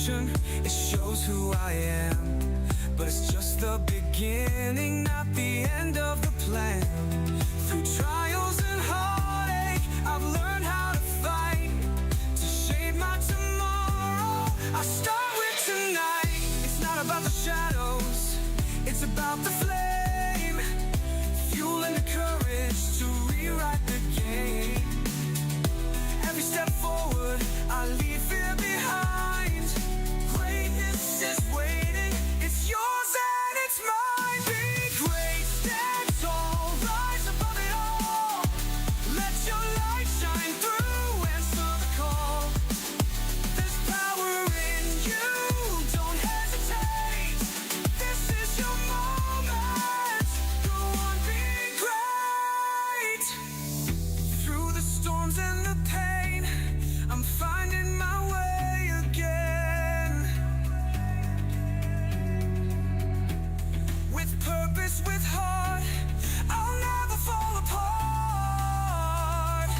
destination, it shows who I am. But it's just the beginning, not the end of the plan. Through trials and heartache, I've learned how to fight to shape my tomorrow. I start with tonight. It's not about the shadows, it's about the flame, fueling the courage to rewrite the game. Every step forward, I leave fear behind. Greatness is waiting, it's yours and it's mine. Be great, stand tall, rise above it all. Let your light shine through, answer the call. There's power in you, don't hesitate. This is your moment, go on, be great. Through the storms and the pain, I'm finding my way again. With purpose, with heart, I'll never fall apart.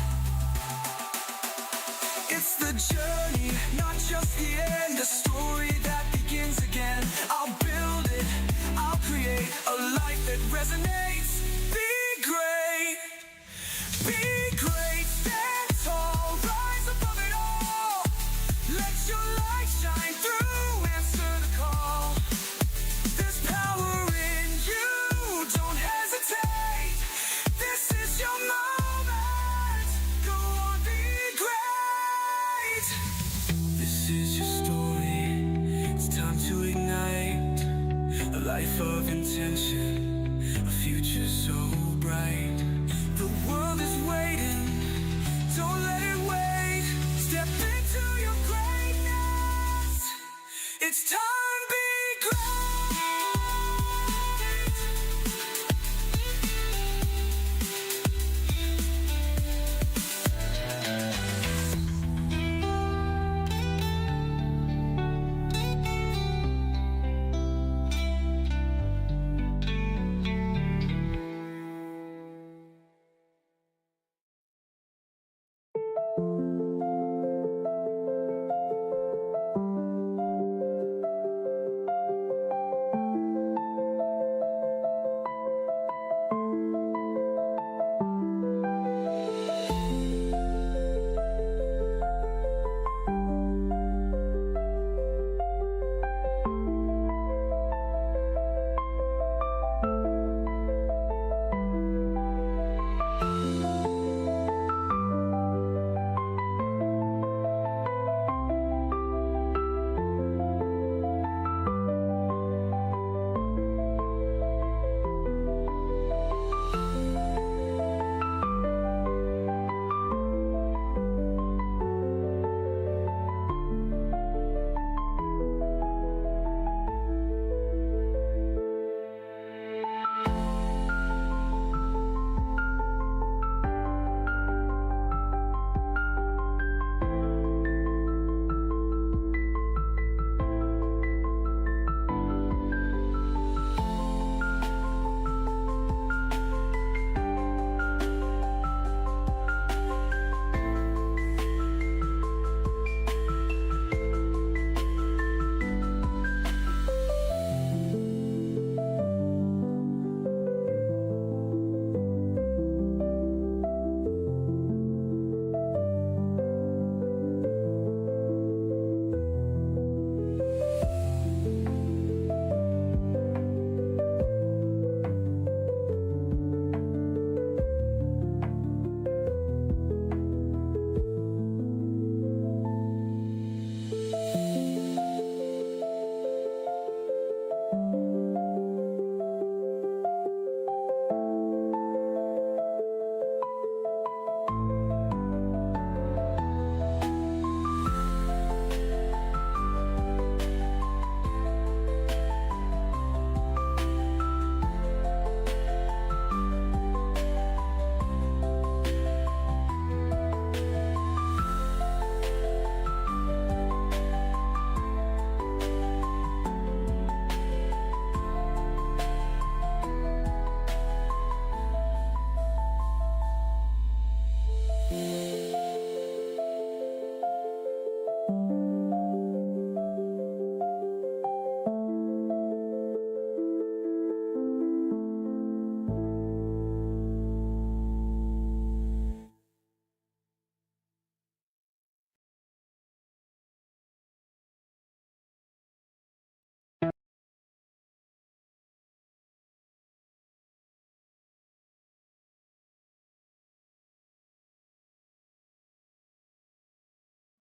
It's the journey, not just the end, a story that begins again. I'll build it, I'll create a life that resonates. Be great, be great, stand tall, rise above it all. Let your light shine through, answer the call. There's power in you, don't hesitate. This is your moment, go on, be great. This is your story, it's time to ignite a life of intention, a future so bright. The world is waiting, don't let it wait. Step into your greatness, it's time, be great.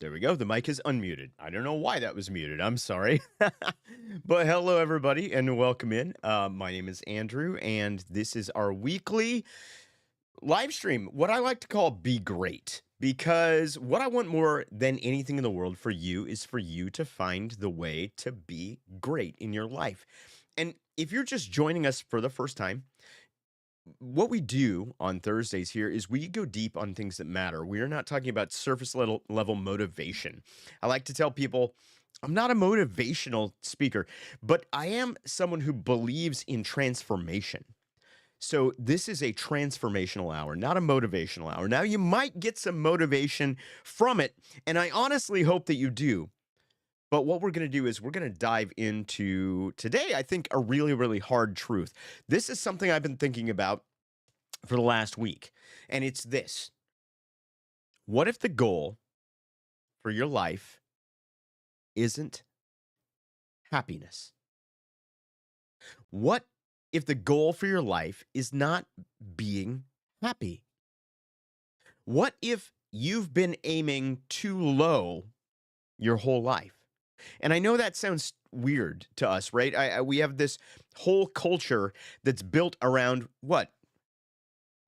There we go. The mic is unmuted. I don't know why that was muted. I'm sorry. But hello, everybody, and welcome in. My name is Andrew, and this is our weekly live stream, what I like to call Be Great. Because what I want more than anything in the world for you is for you to find the way to be great in your life. And if you're just joining us for the first time, what we do on Thursdays here is we go deep on things that matter. We are not talking about surface level motivation. I like to tell people I'm not a motivational speaker, but I am someone who believes in transformation. So this is a transformational hour, not a motivational hour. Now you might get some motivation from it, and I honestly hope that you do. But what we're going to do is we're going to dive into today, I think, a really, really hard truth. This is something I've been thinking about for the last week, and it's this. What if the goal for your life isn't happiness? What if the goal for your life is not being happy? What if you've been aiming too low your whole life? And I know that sounds weird to us, right? We have this whole culture that's built around what?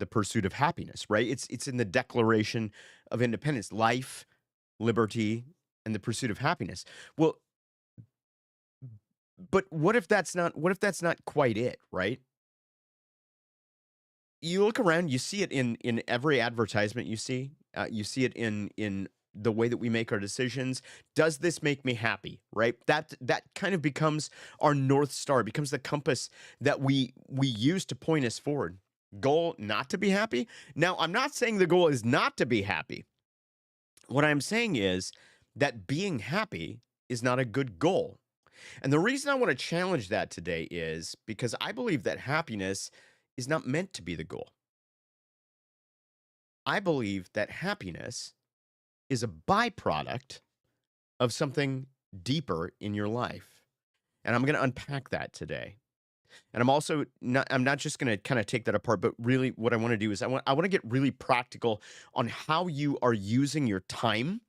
The pursuit of happiness, right? It's in the Declaration of Independence, life, liberty, and the pursuit of happiness. Well, but what if that's not quite it, right? You look around, you see it in every advertisement you see. You see it in the way that we make our decisions. Does this make me happy? Right? That kind of becomes our north star, becomes the compass that we use to point us forward. Goal not to be happy. Now, I'm not saying the goal is not to be happy. What I'm saying is that being happy is not a good goal. And the reason I want to challenge that today is because I believe that happiness is not meant to be the goal. I believe that happiness is a byproduct of something deeper in your life. And I'm going to unpack that today. And I'm not just going to kind of take that apart, but really what I want to do is I want to get really practical on how you are using your time,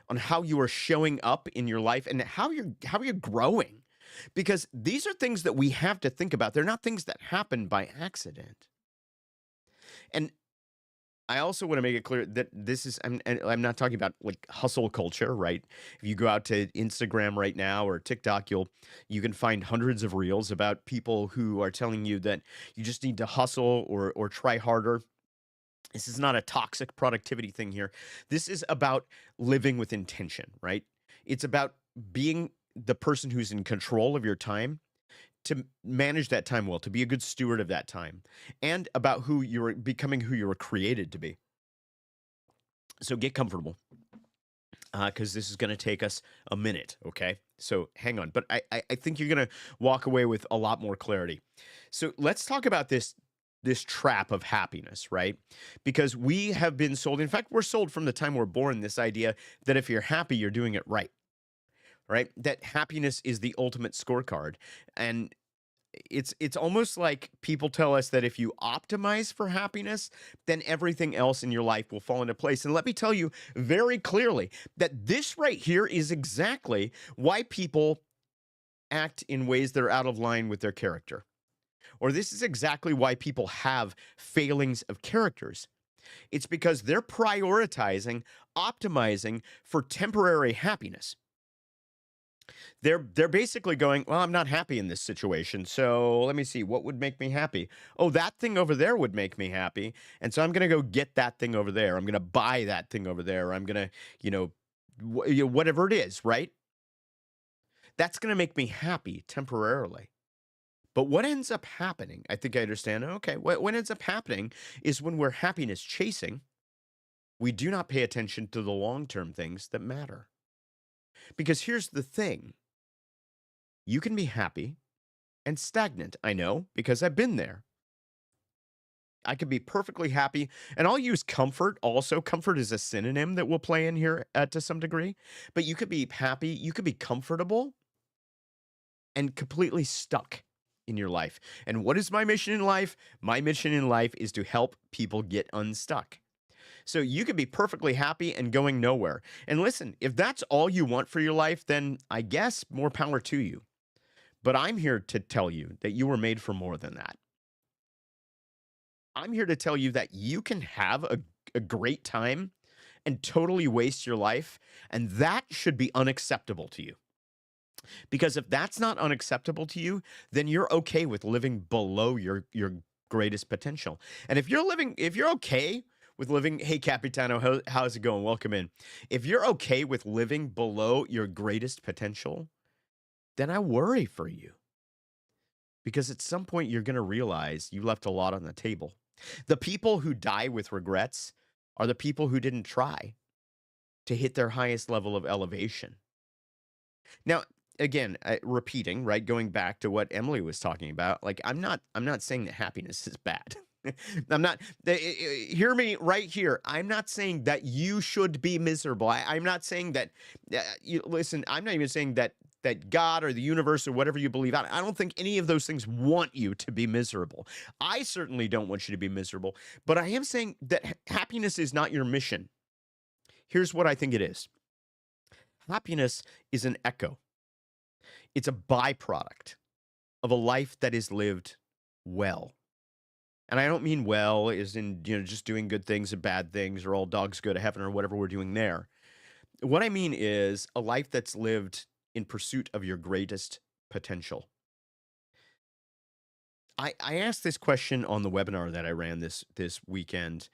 on how you are showing up in your life, and how you're growing. Because these are things that we have to think about. They're not things that happen by accident. And I also want to make it clear that this is I'm not talking about like hustle culture, right? If you go out to Instagram right now or TikTok, you can find hundreds of reels about people who are telling you that you just need to hustle or try harder. This is not a toxic productivity thing here. This is about living with intention, right? It's about being the person who's in control of your time to manage that time well, to be a good steward of that time, and about who you're becoming, who you were created to be. So get comfortable because this is going to take us a minute. Okay. So hang on. But I think you're going to walk away with a lot more clarity. So let's talk about this trap of happiness, right? Because we have been sold, in fact, we're sold from the time we're born, this idea that if you're happy, you're doing it right? That happiness is the ultimate scorecard. And it's almost like people tell us that if you optimize for happiness, then everything else in your life will fall into place. And let me tell you very clearly that this right here is exactly why people act in ways that are out of line with their character. Or this is exactly why people have failings of characters. It's because they're prioritizing, optimizing for temporary happiness. They're basically going, well, I'm not happy in this situation. So let me see, what would make me happy? Oh, that thing over there would make me happy. And so I'm going to go get that thing over there. I'm going to buy that thing over there. I'm going to, whatever it is, right? That's going to make me happy temporarily. But what ends up happening, I think I understand. Okay, what ends up happening is when we're happiness chasing, we do not pay attention to the long-term things that matter. Because here's the thing. You can be happy and stagnant. I know because I've been there. I could be perfectly happy, and I'll use comfort also. Comfort is a synonym that we'll play in here to some degree. But you could be happy, you could be comfortable, and completely stuck in your life. And what is my mission in life? My mission in life is to help people get unstuck. So you could be perfectly happy and going nowhere. And listen, if that's all you want for your life, then I guess more power to you. But I'm here to tell you that you were made for more than that. I'm here to tell you that you can have a great time and totally waste your life. And that should be unacceptable to you. Because if that's not unacceptable to you, then you're okay with living below your greatest potential. And if you're okay with living, hey Capitano, how's it going? Welcome in. If you're okay with living below your greatest potential, then I worry for you. Because at some point you're going to realize you left a lot on the table. The people who die with regrets are the people who didn't try to hit their highest level of elevation. Now, again, repeating, right, going back to what Emily was talking about, like I'm not saying that happiness is bad. I'm not hear me right here. I'm not saying that you should be miserable. I'm not saying that listen, I'm not even saying that God or the universe or whatever you believe. I don't think any of those things want you to be miserable. I certainly don't want you to be miserable, but I am saying that happiness is not your mission. Here's what I think it is. Happiness is an echo. It's a byproduct of a life that is lived well. And I don't mean well as in, just doing good things and bad things or all dogs go to heaven or whatever we're doing there. What I mean is a life that's lived in pursuit of your greatest potential. I asked this question on the webinar that I ran this weekend,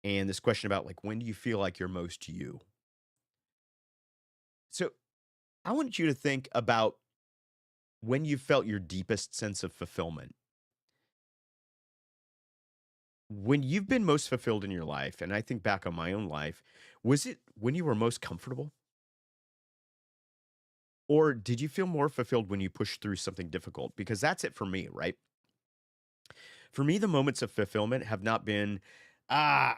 and this question about like when do you feel like you're most you? So I want you to think about when you felt your deepest sense of fulfillment. When you've been most fulfilled in your life, and I think back on my own life, was it when you were most comfortable? Or did you feel more fulfilled when you pushed through something difficult? Because that's it for me, right? For me, the moments of fulfillment have not been, ah,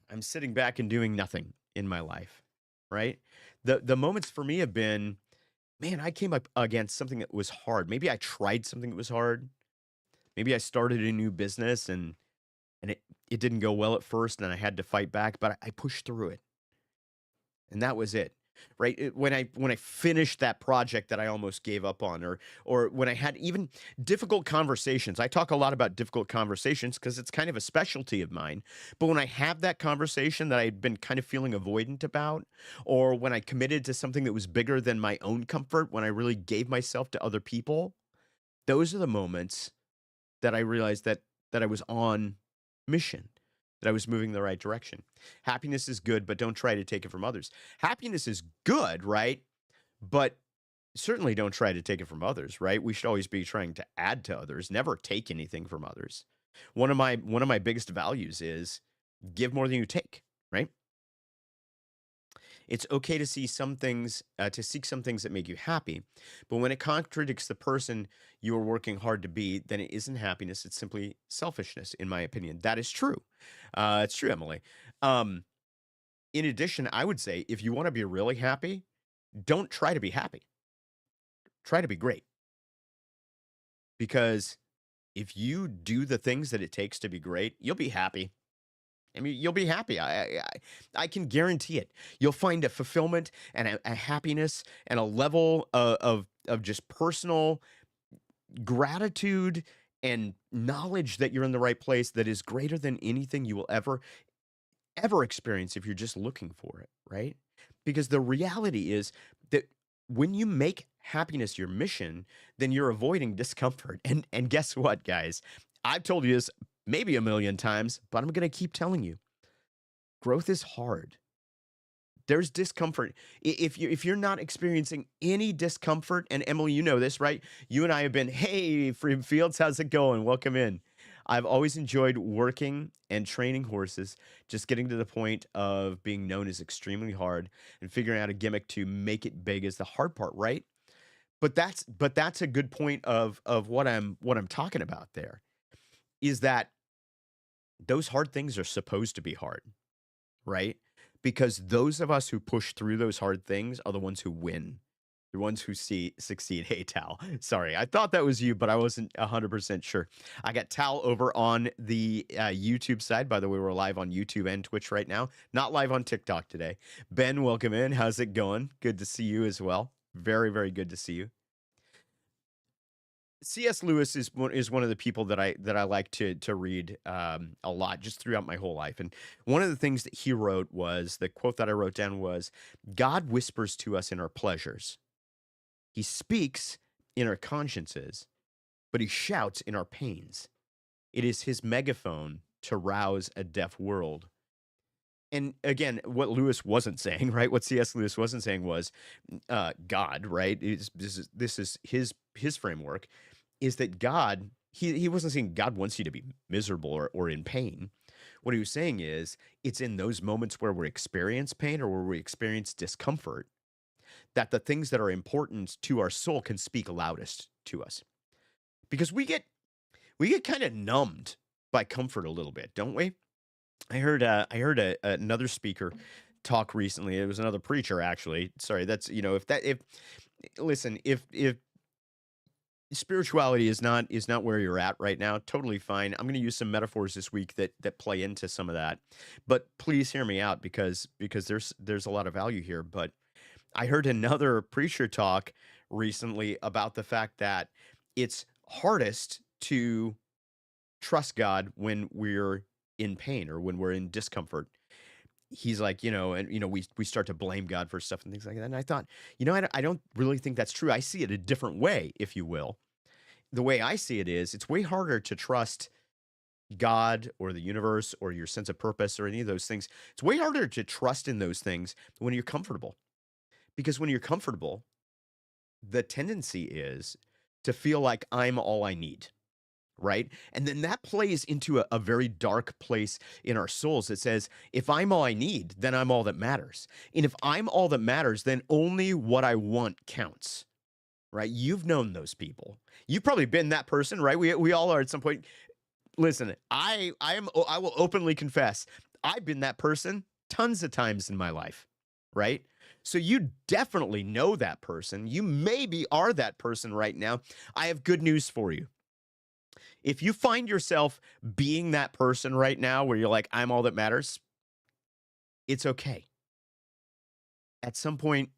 I'm sitting back and doing nothing in my life, right? The moments for me have been, man, I came up against something that was hard. Maybe I tried something that was hard. Maybe I started a new business and it didn't go well at first and I had to fight back, but I pushed through it. And that was it. Right? When I finished that project that I almost gave up on, or when I had even difficult conversations. I talk a lot about difficult conversations because it's kind of a specialty of mine. But when I have that conversation that I'd been kind of feeling avoidant about, or when I committed to something that was bigger than my own comfort, when I really gave myself to other people, those are the moments that I realized that I was on mission, that I was moving in the right direction. Happiness is good, but don't try to take it from others. Happiness is good, right? But certainly don't try to take it from others, right? We should always be trying to add to others, never take anything from others. One of my biggest values is give more than you take, right? It's okay to see some things, to seek some things that make you happy. But when it contradicts the person you are working hard to be, then it isn't happiness. It's simply selfishness, in my opinion. That is true. It's true, Emily. Um, in addition, I would say if you want to be really happy, don't try to be happy. Try to be great. Because if you do the things that it takes to be great, you'll be happy. I mean, you'll be happy. I can guarantee it. You'll find a fulfillment and a happiness and a level of just personal gratitude and knowledge that you're in the right place that is greater than anything you will ever experience if you're just looking for it, right? Because the reality is that when you make happiness your mission, then you're avoiding discomfort. And guess what, guys? I've told you this maybe a million times, but I'm going to keep telling you. Growth is hard. There's discomfort. If you're not experiencing any discomfort, and Emily, you know this, right? You and I have been, hey, Freedom Fields, how's it going? Welcome in. I've always enjoyed working and training horses. Just getting to the point of being known is extremely hard, and figuring out a gimmick to make it big is the hard part, right? But that's a good point of what I'm talking about there is that those hard things are supposed to be hard, right? Because those of us who push through those hard things are the ones who win. The ones who succeed. Hey, Tal. Sorry, I thought that was you, but I wasn't 100% sure. I got Tal over on the YouTube side. By the way, we're live on YouTube and Twitch right now. Not live on TikTok today. Ben, welcome in. How's it going? Good to see you as well. Very, very good to see you. C.S. Lewis is one of the people that I like to read a lot just throughout my whole life. And one of the things that he wrote was, the quote that I wrote down was, "God whispers to us in our pleasures. He speaks in our consciences, but he shouts in our pains. It is his megaphone to rouse a deaf world." And again, what Lewis wasn't saying, right? What C.S. Lewis wasn't saying was God, right? This is his framework, is that God, he wasn't saying God wants you to be miserable or in pain. What he was saying is, it's in those moments where we experience pain or where we experience discomfort that the things that are important to our soul can speak loudest to us. Because we get kind of numbed by comfort a little bit, don't we? I heard another speaker talk recently. It was another preacher, actually. Sorry, that's, listen, if spirituality is not where you're at right now, totally fine. I'm going to use some metaphors this week that play into some of that. But please hear me out, because there's a lot of value here. But I heard another preacher talk recently about the fact that it's hardest to trust God when we're in pain or when we're in discomfort. He's like, we start to blame God for stuff and things like that. And I thought, I don't really think that's true. I see it a different way, if you will. The way I see it is, it's way harder to trust God or the universe or your sense of purpose or any of those things. It's way harder to trust in those things when you're comfortable. Because when you're comfortable, the tendency is to feel like I'm all I need, right? And then that plays into a very dark place in our souls that says, if I'm all I need, then I'm all that matters. And if I'm all that matters, then only what I want counts, right? You've known those people. You've probably been that person, right? We all are at some point. Listen, I will openly confess, I've been that person tons of times in my life, right? So you definitely know that person. You maybe are that person right now. I have good news for you. If you find yourself being that person right now where you're like, I'm all that matters, it's okay. At some point,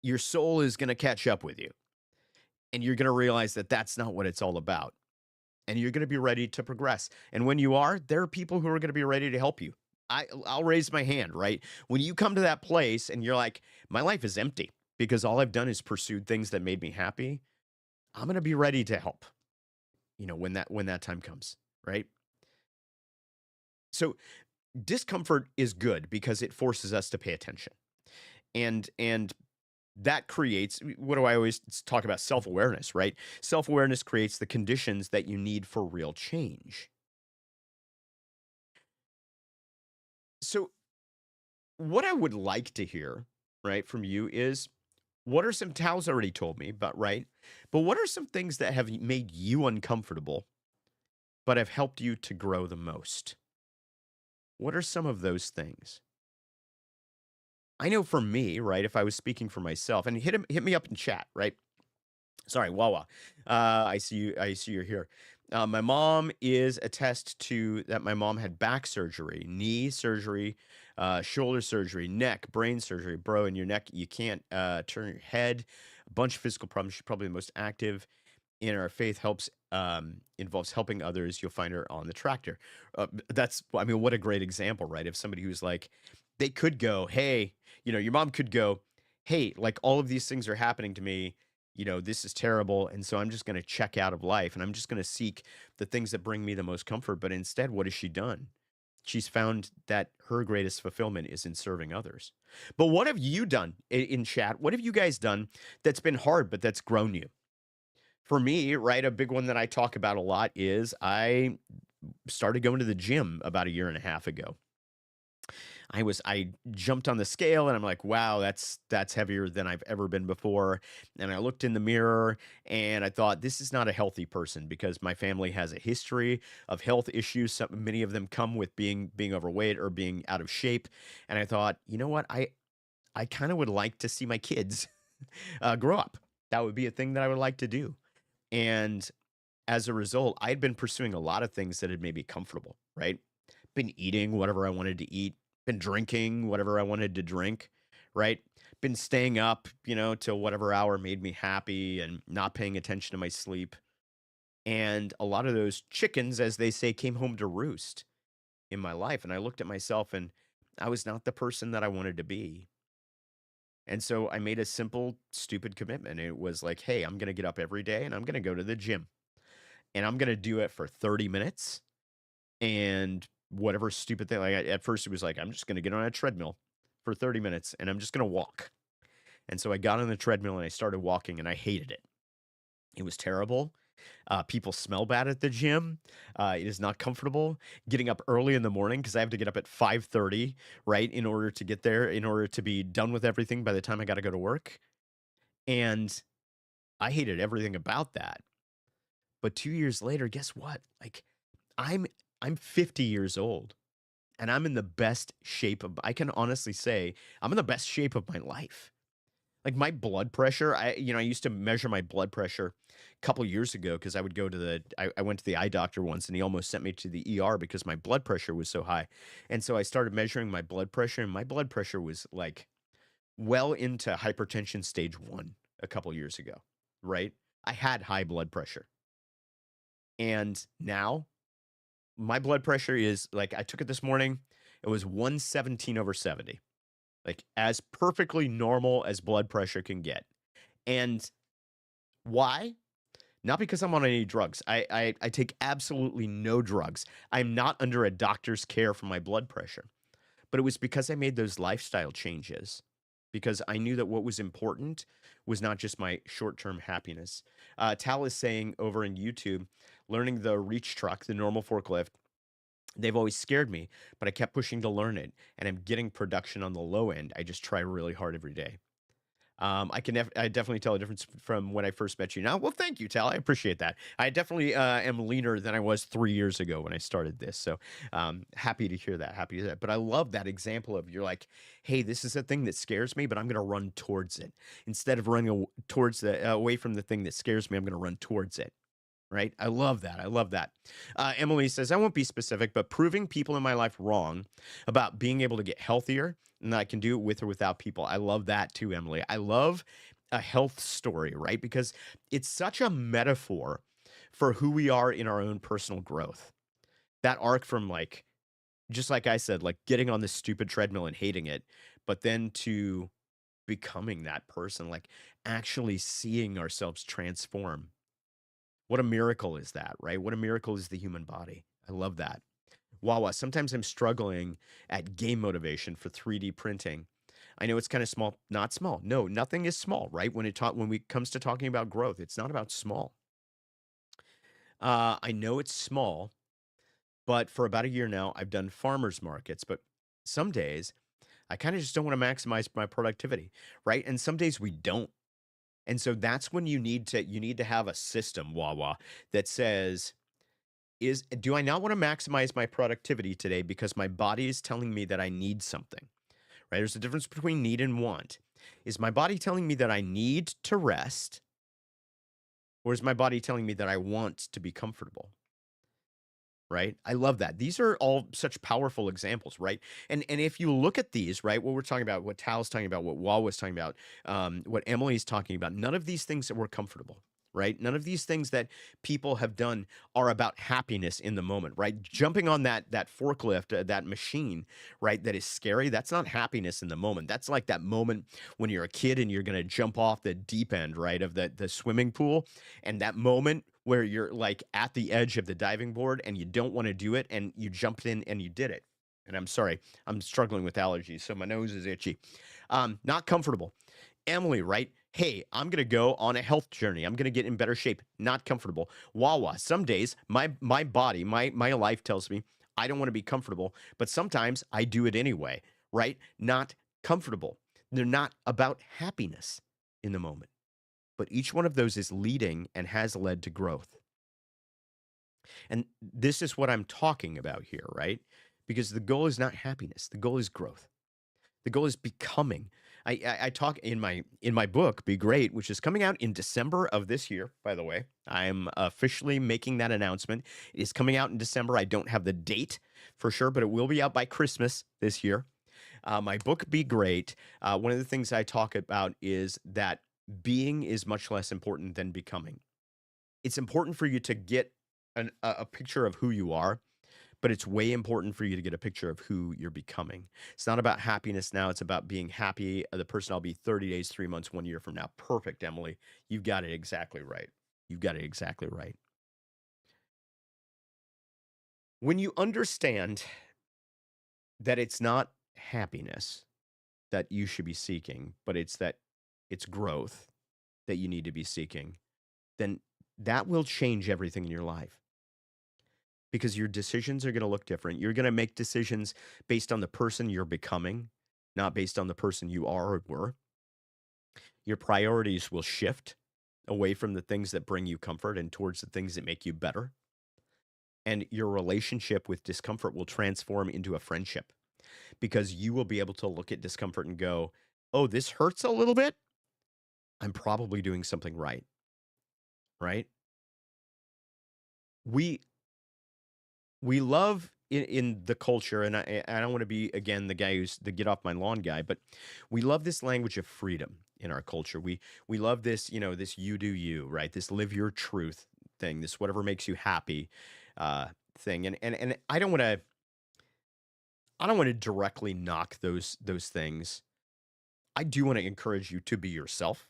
your soul is going to catch up with you. And you're going to realize that that's not what it's all about. And you're going to be ready to progress. And when you are, there are people who are going to be ready to help you. I'll raise my hand, right? When you come to that place and you're like, my life is empty because all I've done is pursued things that made me happy, I'm going to be ready to help, when that time comes, right? So discomfort is good because it forces us to pay attention. And that creates, what do I always talk about? Self-awareness, right? Self-awareness creates the conditions that you need for real change. So what I would like to hear, right, from you is, what are some, Tal's already told me, but right, but what are some things that have made you uncomfortable, but have helped you to grow the most? What are some of those things? I know for me, right, if I was speaking for myself, and hit me up in chat, right? Sorry, Wawa. I see you're here. My mom is attest to that. My mom had back surgery, knee surgery, shoulder surgery, neck, brain surgery. Bro, in your neck, you can't turn your head. A bunch of physical problems. She's probably the most active in our faith. Involves helping others. You'll find her on the tractor. What a great example, right? Of somebody who's like, they could go, hey, your mom could go, hey, like all of these things are happening to me. This is terrible. And so I'm just going to check out of life and I'm just going to seek the things that bring me the most comfort. But instead, what has she done? She's found that her greatest fulfillment is in serving others. But what have you done in chat? What have you guys done that's been hard, but that's grown you? For me, right, a big one that I talk about a lot is I started going to the gym about 1.5 years ago. I jumped on the scale and I'm like, wow, that's heavier than I've ever been before. And I looked in the mirror and I thought, this is not a healthy person, because my family has a history of health issues. Many of them come with being overweight or being out of shape. And I thought, you know what? I kind of would like to see my kids grow up. That would be a thing that I would like to do. And as a result, I'd been pursuing a lot of things that had made me comfortable, right? Been eating whatever I wanted to eat, been drinking whatever I wanted to drink, right? Been staying up, till whatever hour made me happy and not paying attention to my sleep. And a lot of those chickens, as they say, came home to roost in my life. And I looked at myself and I was not the person that I wanted to be. And so I made a simple, stupid commitment. It was like, hey, I'm going to get up every day and I'm going to go to the gym and I'm going to do it for 30 minutes and whatever stupid thing. Like at first, it was like, I'm just going to get on a treadmill for 30 minutes and I'm just going to walk. And so I got on the treadmill and I started walking and I hated it. It was terrible. People smell bad at the gym. It is not comfortable. Getting up early in the morning because I have to get up at 5:30, right, in order to get there, in order to be done with everything by the time I got to go to work. And I hated everything about that. But 2 years later, guess what? Like I'm I'm 50 years old and I'm in the best shape of. I can honestly say I'm in the best shape of my life. Like my blood pressure, I used to measure my blood pressure a couple years ago because I would go to I went to the eye doctor once and he almost sent me to the ER because my blood pressure was so high. And so I started measuring my blood pressure and my blood pressure was like well into hypertension stage 1 a couple years ago, right? I had high blood pressure. And now my blood pressure is like I took it this morning, it was 117 over 70. Like as perfectly normal as blood pressure can get. And why? Not because I'm on any drugs. I take absolutely no drugs. I'm not under a doctor's care for my blood pressure. But it was because I made those lifestyle changes. Because I knew that what was important was not just my short term happiness. Tal is saying over in YouTube, learning the reach truck, the normal forklift, they've always scared me, but I kept pushing to learn it, and I'm getting production on the low end. I just try really hard every day. I definitely tell a difference from when I first met you. Now, well, thank you, Tal. I appreciate that. I definitely am leaner than I was 3 years ago when I started this. So happy to hear that. Happy to hear that. But I love that example of you're like, hey, this is a thing that scares me, but I'm going to run towards it instead of running towards away from the thing that scares me. I'm going to run towards it. Right? I love that. I love that. Emily says, I won't be specific, but proving people in my life wrong about being able to get healthier and that I can do it with or without people. I love that too, Emily. I love a health story, right? Because it's such a metaphor for who we are in our own personal growth. That arc from like, just like I said, like getting on this stupid treadmill and hating it, but then to becoming that person, like actually seeing ourselves transform. What a miracle is that, right? What a miracle is the human body. I love that. Wawa, sometimes I'm struggling at game motivation for 3D printing. I know it's kind of small, not small. No, nothing is small, right? When we comes to talking about growth, it's not about small. I know it's small, but for about a year now, I've done farmers markets. But some days, I kind of just don't want to maximize my productivity, right? And some days we don't. And so that's when you need to have a system, Wawa, that says, is do I not want to maximize my productivity today because my body is telling me that I need something? Right? There's a difference between need and want. Is my body telling me that I need to rest, or is my body telling me that I want to be comfortable? Right? I love that. These are all such powerful examples, right? And if you look at these, right, what we're talking about, what Tal's talking about, what Wal was talking about, what Emily's talking about, none of these things that were comfortable, right? None of these things that people have done are about happiness in the moment, right? Jumping on that forklift, that machine, right, that is scary. That's not happiness in the moment. That's like that moment when you're a kid and you're gonna jump off the deep end, right, of the swimming pool, and that moment where you're like at the edge of the diving board and you don't want to do it and you jumped in and you did it. And I'm sorry, I'm struggling with allergies, so my nose is itchy. Not comfortable. Emily, right? Hey, I'm gonna go on a health journey. I'm gonna get in better shape. Not comfortable. Wawa. Some days my body, my life tells me I don't want to be comfortable, but sometimes I do it anyway, right? Not comfortable. They're not about happiness in the moment. But each one of those is leading and has led to growth. And this is what I'm talking about here, right? Because the goal is not happiness, the goal is growth. The goal is becoming. I talk in my book, Be Great, which is coming out in December of this year, by the way. I'm officially making that announcement. It is coming out in December. I don't have the date for sure, but it will be out by Christmas this year. My book, Be Great, one of the things I talk about is that being is much less important than becoming. It's important for you to get a picture of who you are, but it's way important for you to get a picture of who you're becoming. It's not about happiness now. It's about being happy. The person I'll be 30 days, 3 months, 1 year from now. Perfect, Emily. You've got it exactly right. You've got it exactly right. When you understand that it's not happiness that you should be seeking, but it's growth that you need to be seeking, then that will change everything in your life because your decisions are going to look different. You're going to make decisions based on the person you're becoming, not based on the person you are or were. Your priorities will shift away from the things that bring you comfort and towards the things that make you better. And your relationship with discomfort will transform into a friendship because you will be able to look at discomfort and go, oh, this hurts a little bit. I'm probably doing something right. Right. We we love in the culture, and I don't want to be again the guy who's the get off my lawn guy, but we love this language of freedom in our culture. We love this, this you do you, right? This live your truth thing, this whatever makes you happy thing. And I don't want to directly knock those things. I do want to encourage you to be yourself.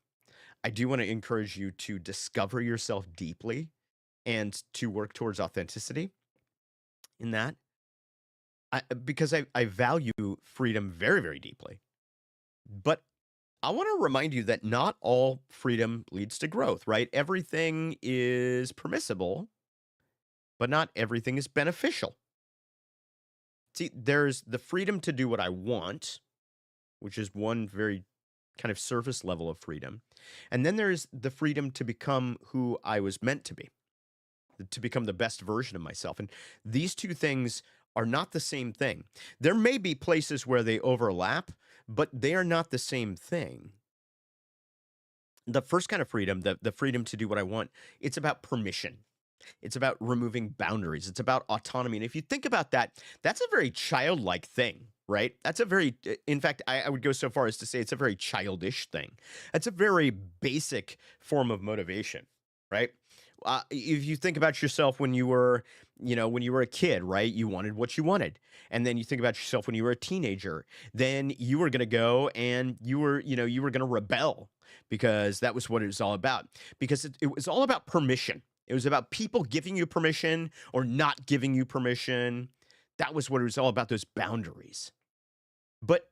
I do want to encourage you to discover yourself deeply and to work towards authenticity in that. Because I value freedom very, very deeply. But I want to remind you that not all freedom leads to growth, right? Everything is permissible, but not everything is beneficial. See, there's the freedom to do what I want, which is one very kind of surface level of freedom. And then there's the freedom to become who I was meant to become the best version of myself. And these two things are not the same thing. There may be places where they overlap, but they are not the same thing. The first kind of freedom, the freedom to do what I want, it's about permission. It's about removing boundaries. It's about autonomy. And if you think about that, that's a very childlike thing, right? That's a very, in fact, I would go so far as to say it's a very childish thing. It's a very basic form of motivation, right? If you think about yourself when you were, when you were a kid, right? You wanted what you wanted. And then you think about yourself when you were a teenager, then you were going to go and you were going to rebel because that was what it was all about. Because it was all about permission. It was about people giving you permission or not giving you permission. That was what it was all about, those boundaries. But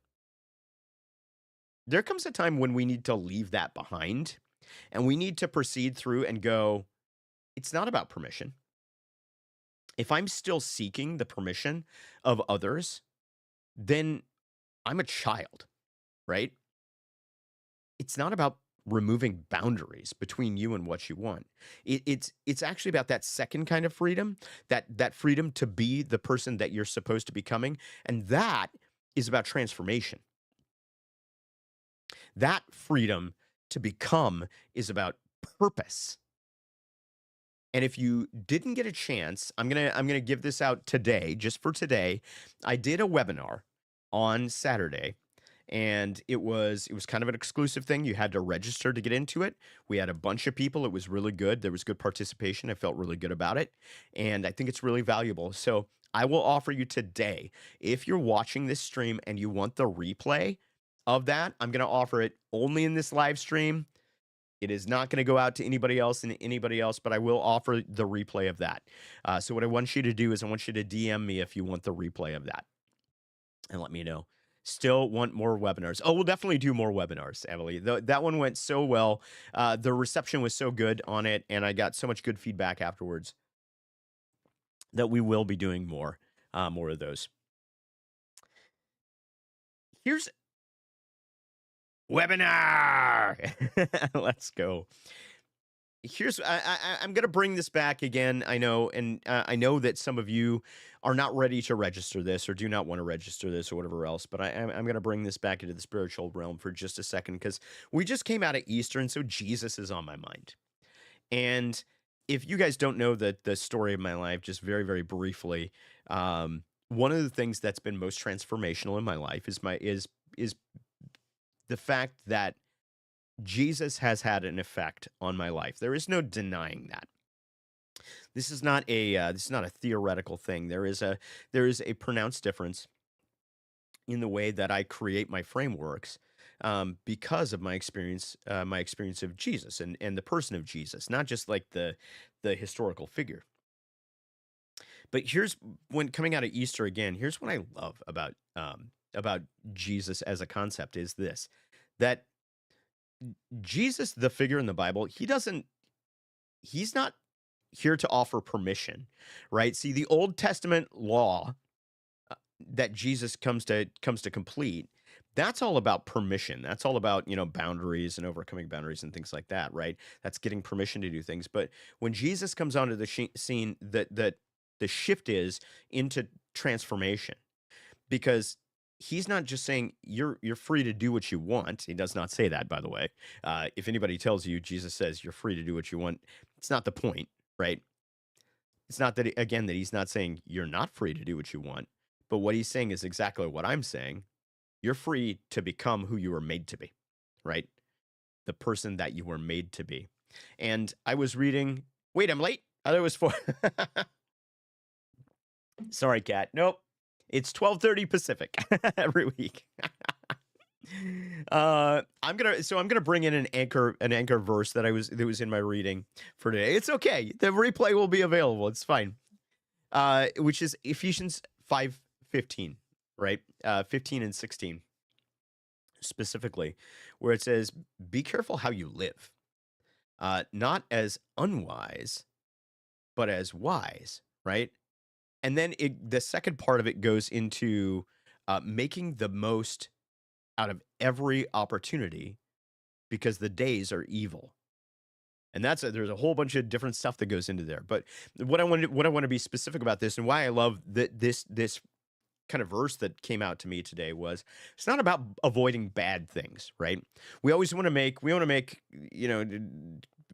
there comes a time when we need to leave that behind and we need to proceed through and go, it's not about permission. If I'm still seeking the permission of others, then I'm a child, right? It's not about removing boundaries between you and what you want. It's actually about that second kind of freedom, that freedom to be the person that you're supposed to becoming, and that is about transformation. That freedom to become is about purpose. And if you didn't get a chance, I'm gonna give this out today, just for today. I did a webinar on Saturday, and it was kind of an exclusive thing. You had to register to get into it. We had a bunch of people. It was really good. There was good participation. I felt really good about it, and I think it's really valuable. So I will offer you today, if you're watching this stream and you want the replay of that, I'm gonna offer it only in this live stream. It is not going to go out to anybody else and anybody else, but I will offer the replay of that. So what I want you to do is I want you to DM me if you want the replay of that and let me know. Still want more webinars. Oh, we'll definitely do more webinars, Emily. That one went so well. The reception was so good on it, and I got so much good feedback afterwards that we will be doing more of those. Here's webinar. Let's go. I'm going to bring this back again. I know, and I know that some of you are not ready to register this or do not want to register this or whatever else. But I'm going to bring this back into the spiritual realm for just a second because we just came out of Easter, and so Jesus is on my mind. And if you guys don't know the story of my life, just very very briefly, one of the things that's been most transformational in my life is the fact that Jesus has had an effect on my life. There is no denying that. This is not a theoretical thing. There is a pronounced difference in the way that I create my frameworks because of my experience of Jesus and the person of Jesus, not just like the historical figure. But here's when coming out of Easter again. Here's what I love about Jesus as a concept is this that Jesus, the figure in the Bible, he's not here to offer permission, right? See, the Old Testament law that Jesus comes to complete, that's all about permission. That's all about, boundaries and overcoming boundaries and things like that, right? That's getting permission to do things. But when Jesus comes onto the scene, that the shift is into transformation because he's not just saying you're free to do what you want. He does not say that, by the way. If anybody tells you Jesus says you're free to do what you want, it's not the point, right? It's not that again that he's not saying you're not free to do what you want, but what he's saying is exactly what I'm saying. You're free to become who you were made to be, right? The person that you were made to be. And I was reading. Wait, I'm late. I thought it was four. Sorry, cat. Nope. It's 12:30 Pacific every week. I'm gonna bring in an anchor verse that was in my reading for today. It's okay. The replay will be available. It's fine. Which is Ephesians 5:15, right? 15 and 16 specifically, where it says, "Be careful how you live, not as unwise, but as wise." Right? And then the second part of it goes into making the most out of every opportunity because the days are evil. And there's a whole bunch of different stuff that goes into there. But what I want to be specific about this and why I love this kind of verse that came out to me today was it's not about avoiding bad things, right? We want to make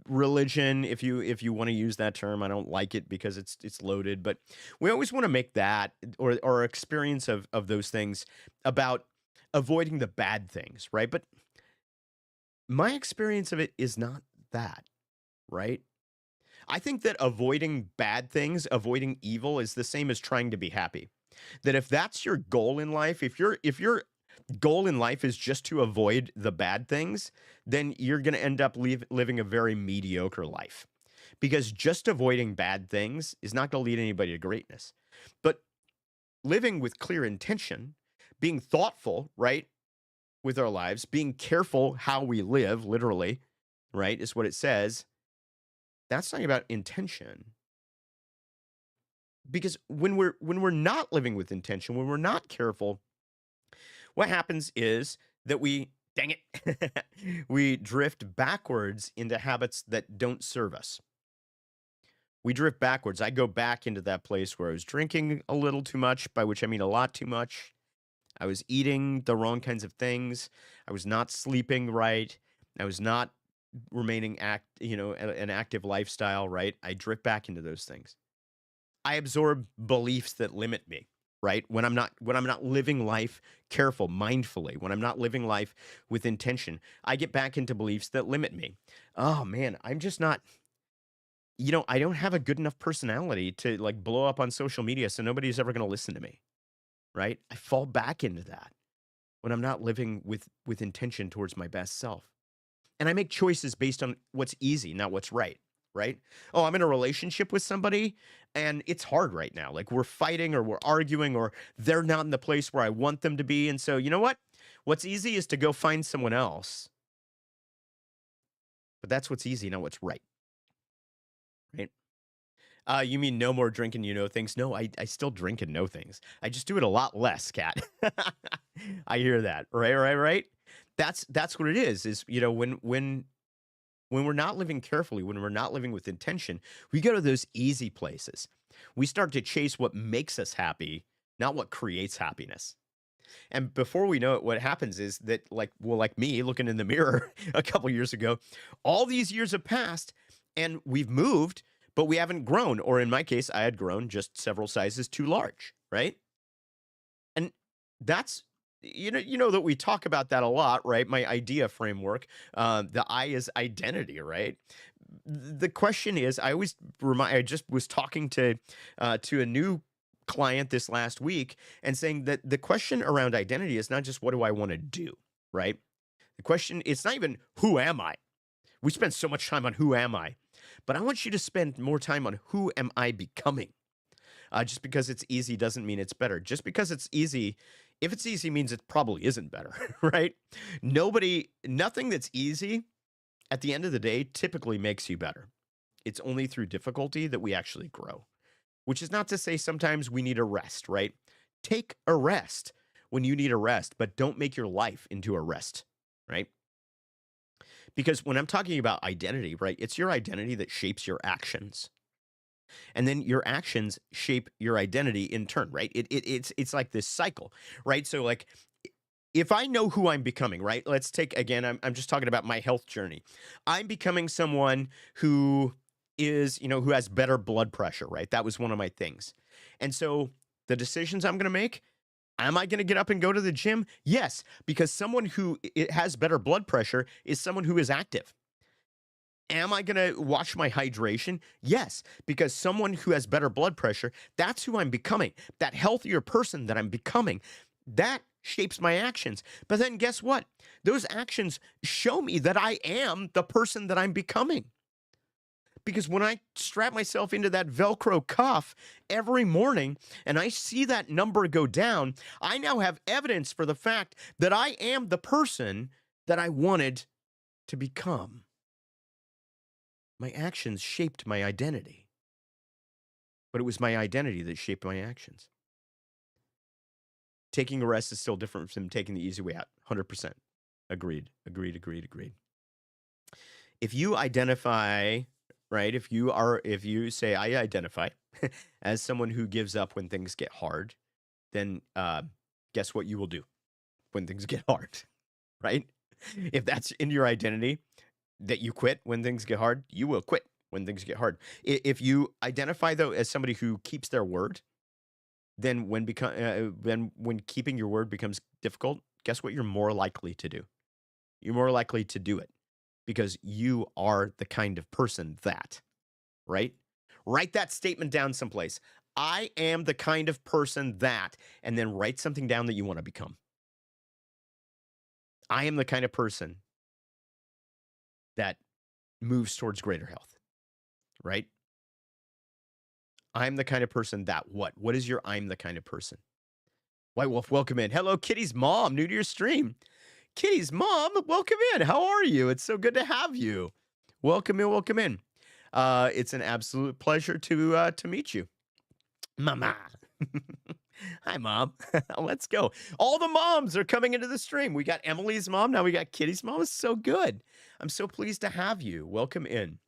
religion, if you want to use that term. I don't like it because it's loaded, but we always want to make that or our experience of those things about avoiding the bad things, right? But my experience of it is not that, right? I think that avoiding bad things, avoiding evil is the same as trying to be happy. That if that's your goal in life, if your goal in life is just to avoid the bad things, then you're going to end up living a very mediocre life. Because just avoiding bad things is not going to lead anybody to greatness. But living with clear intention, being thoughtful, right, with our lives, being careful how we live, literally, right, is what it says. That's talking about intention. Because when we're not living with intention, when we're not careful, what happens is that dang it, we drift backwards into habits that don't serve us. We drift backwards. I go back into that place where I was drinking a little too much, by which I mean a lot too much. I was eating the wrong kinds of things. I was not sleeping right. I was not remaining an active lifestyle, right? I drift back into those things. I absorb beliefs that limit me, right? When I'm not living life careful, mindfully, when I'm not living life with intention, I get back into beliefs that limit me. Oh man, I'm just not, I don't have a good enough personality to like blow up on social media, so nobody's ever going to listen to me, right? I fall back into that when I'm not living with intention towards my best self. And I make choices based on what's easy, not what's right. Right? Oh, I'm in a relationship with somebody and it's hard right now. Like we're fighting or we're arguing or they're not in the place where I want them to be. And so, you know what? What's easy is to go find someone else. But that's what's easy, not what's right. Right? You mean no more drinking, things? No, I still drink and know things. I just do it a lot less, Cat. I hear that. Right. That's what it is, when when we're not living carefully, when we're not living with intention, we go to those easy places. We start to chase what makes us happy, not what creates happiness. And before we know it, what happens is that, like me looking in the mirror a couple years ago, all these years have passed and we've moved, but we haven't grown. Or in my case, I had grown just several sizes too large, right? And that's you know that we talk about that a lot, right? My idea framework, the I is identity, right? The question is, I just was talking to a new client this last week and saying that the question around identity is not just what do I want to do, right? The question, it's not even who am I? We spend so much time on who am I, but I want you to spend more time on who am I becoming. Just because it's easy doesn't mean it's better. Just because it's easy, if it's easy means it probably isn't better, right? Nothing that's easy at the end of the day typically makes you better. It's only through difficulty that we actually grow, which is not to say sometimes we need a rest, right? Take a rest when you need a rest, but don't make your life into a rest, right? Because when I'm talking about identity, right, it's your identity that shapes your actions. And then your actions shape your identity in turn, right? It's like this cycle, right? So like if I know who I'm becoming, right? Let's take again, I'm just talking about my health journey. I'm becoming someone who is, who has better blood pressure, right? That was one of my things. And so the decisions I'm going to make, am I going to get up and go to the gym? Yes, because someone who has better blood pressure is someone who is active. Am I going to watch my hydration? Yes, because someone who has better blood pressure, that's who I'm becoming. That healthier person that I'm becoming, that shapes my actions. But then guess what? Those actions show me that I am the person that I'm becoming. Because when I strap myself into that Velcro cuff every morning and I see that number go down, I now have evidence for the fact that I am the person that I wanted to become. My actions shaped my identity, but it was my identity that shaped my actions. Taking a rest is still different from taking the easy way out. 100%. Agreed. If you identify, right, if you say, I identify as someone who gives up when things get hard, then guess what you will do when things get hard, right? If that's in your identity, that you quit when things get hard, you will quit when things get hard. If you identify though as somebody who keeps their word, then when keeping your word becomes difficult, guess what you're more likely to do? You're more likely to do it because you are the kind of person that, right? Write that statement down someplace. I am the kind of person that, and then write something down that you want to become. I am the kind of person that moves towards greater health, right? I'm the kind of person that what? What is your I'm the kind of person? White Wolf, welcome in. Hello, Kitty's mom, new to your stream. Kitty's mom, welcome in. How are you? It's so good to have you. Welcome in. It's an absolute pleasure to meet you. Mama. Hi, Mom. Let's go. All the moms are coming into the stream. We got Emily's mom. Now we got Kitty's mom. It's so good. I'm so pleased to have you. Welcome in.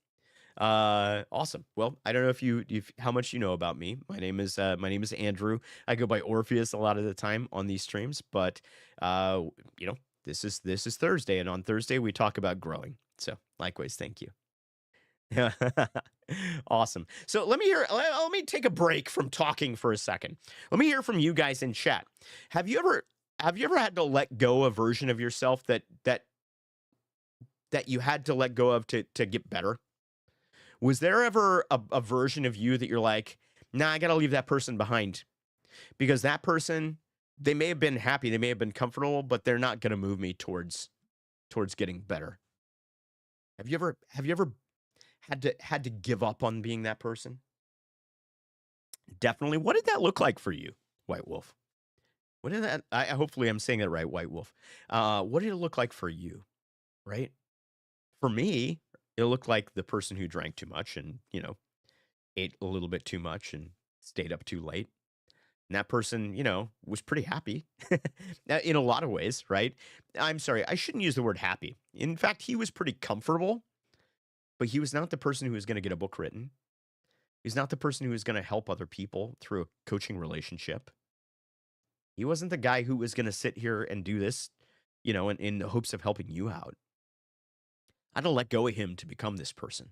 Awesome. Well, I don't know if how much you know about me. My name is Andrew. I go by Orpheus a lot of the time on these streams, but this is Thursday, and on Thursday we talk about growing. So, likewise, thank you. Awesome. So let me take a break from talking for a second. Let me hear from you guys in chat. Have you ever had to let go a version of yourself that you had to let go of to get better? Was there ever a version of you that you're like, nah, I got to leave that person behind because that person, they may have been happy, they may have been comfortable, but they're not going to move me towards getting better. Have you ever had to give up on being that person? Definitely. What did that look like for you, White Wolf? What did that? Hopefully I'm saying that right, White Wolf. What did it look like for you? Right? For me, it looked like the person who drank too much and ate a little bit too much and stayed up too late. And that person, was pretty happy in a lot of ways, right? I'm sorry, I shouldn't use the word happy. In fact, he was pretty comfortable. but he was not the person who was going to get a book written. He's not the person who was going to help other people through a coaching relationship. He wasn't the guy who was going to sit here and do this, in the hopes of helping you out. I had to let go of him to become this person.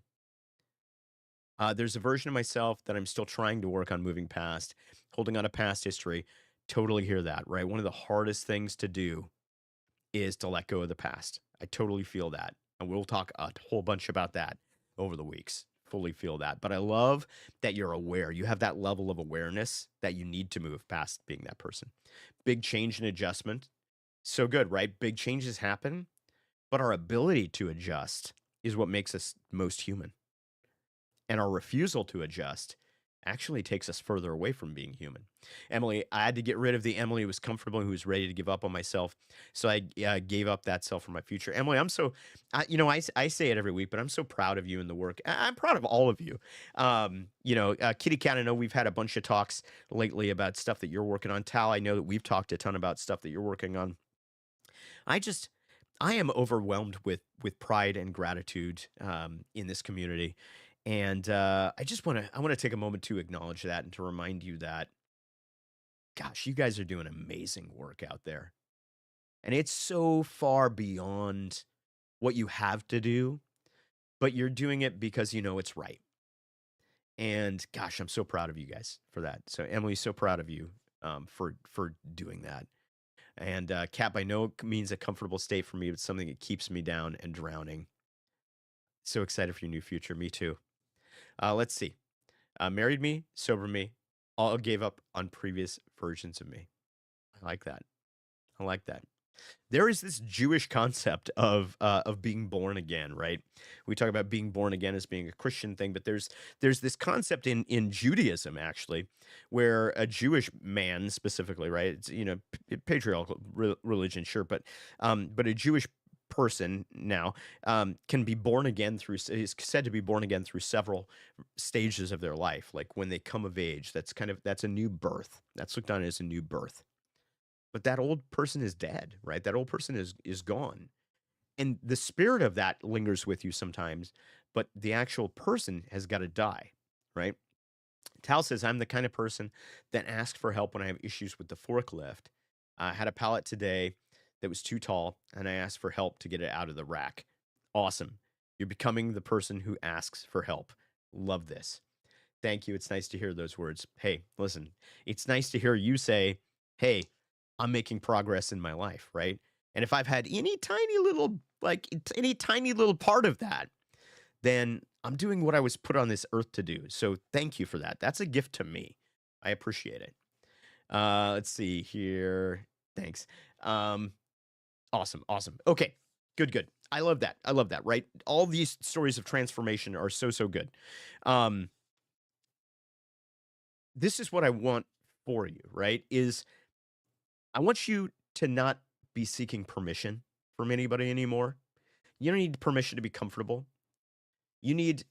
There's a version of myself that I'm still trying to work on moving past, holding on to past history. Totally hear that, right? One of the hardest things to do is to let go of the past. I totally feel that. And we'll talk a whole bunch about that over the weeks. Fully feel that. But I love that you're aware. You have that level of awareness that you need to move past being that person. Big change and adjustment. So good, right? Big changes happen, but our ability to adjust is what makes us most human. And our refusal to adjust actually takes us further away from being human. Emily, I had to get rid of the Emily who was comfortable, who was ready to give up on myself. So I gave up that self for my future. Emily, I'm so, I say it every week, but I'm so proud of you and the work. I'm proud of all of you. Kitty Cat, I know we've had a bunch of talks lately about stuff that you're working on. Tal, I know that we've talked a ton about stuff that you're working on. I am overwhelmed with pride and gratitude in this community. And I want to take a moment to acknowledge that and to remind you that, gosh, you guys are doing amazing work out there. And it's so far beyond what you have to do, but you're doing it because you know it's right. And gosh, I'm so proud of you guys for that. So Emily, so proud of you for doing that. And Cap, I know it means a comfortable state for me, but something that keeps me down and drowning. So excited for your new future. Me too. Let's see. Married me, sober me, all gave up on previous versions of me. I like that. I like that. There is this Jewish concept of being born again, right? We talk about being born again as being a Christian thing, but there's this concept in Judaism actually, where a Jewish man specifically, right? It's patriarchal religion, sure, but a Jewish person now can be born again through is said to be born again through several stages of their life. Like when they come of age, that's a new birth. That's looked on as a new birth. But that old person is dead, right? That old person is gone. And the spirit of that lingers with you sometimes, but the actual person has got to die, right? Tal says, I'm the kind of person that asks for help when I have issues with the forklift. I had a pallet today that was too tall, and I asked for help to get it out of the rack. Awesome. You're becoming the person who asks for help. Love this. Thank you. It's nice to hear those words. Hey, listen, it's nice to hear you say, hey, I'm making progress in my life, right? And if I've had any tiny little part of that, then I'm doing what I was put on this earth to do. So thank you for that. That's a gift to me. I appreciate it. Let's see here. Thanks. Awesome. Okay. Good. I love that. Right? All these stories of transformation are so good. This is what I want for you, right? I want you to not be seeking permission from anybody anymore. You don't need permission to be comfortable. You need